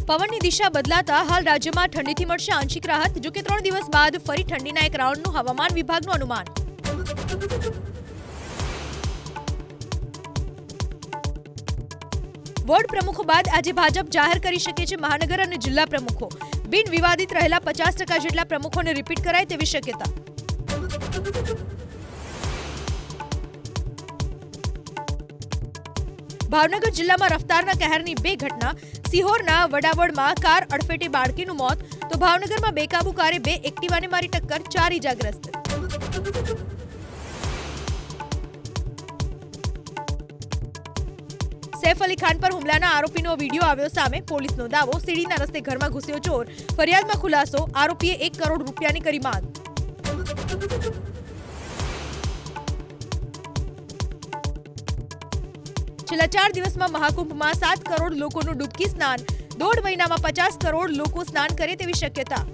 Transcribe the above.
પવનની દિશા બદલાતા હાલ રાજ્યમાં ઠંડીથી મળશે આંશિક રાહત. જો કે 3 દિવસ બાદ ફરી ઠંડીના એક રાઉન્ડનું હવામાન વિભાગનું અનુમાન. વોર્ડ પ્રમુખો બાદ આજે ભાજપ જાહેર કરી શકે છે મહાનગર અને જિલ્લા પ્રમુખો. બિન વિવાદિત રહેલા 50% જેટલા પ્રમુખોને રિપીટ કરાય તેવી શક્યતા. ભાવનગર જિલ્લામાં રફતારના કહેરની 2 ઘટના. સિહોરના વડાવડમાં કાર અડફેટે બાળકીનું મોત, તો ભાવનગરમાં બેકાબુ કારે 2 એક્ટિવાને મારી ટક્કર, 4 ઇજાગ્રસ્ત. સૈફ અલી ખાન પર હુમલાના આરોપીનો વિડીયો આવ્યો સામે. પોલીસનો દાવો, સીડીના રસ્તે ઘરમાં ઘૂસ્યો ચોર. ફરિયાદમાં ખુલાસો, આરોપીએ 1 કરોડ રૂપિયાની કરી માંગ. છેલ્લા 4 દિવસમાં મહાકુંભમાં 7 કરોડ લોકોનું ડૂબકી સ્નાન. 1.5 મહિનામાં 50 કરોડ લોકો સ્નાન કરે તેવી શક્યતા.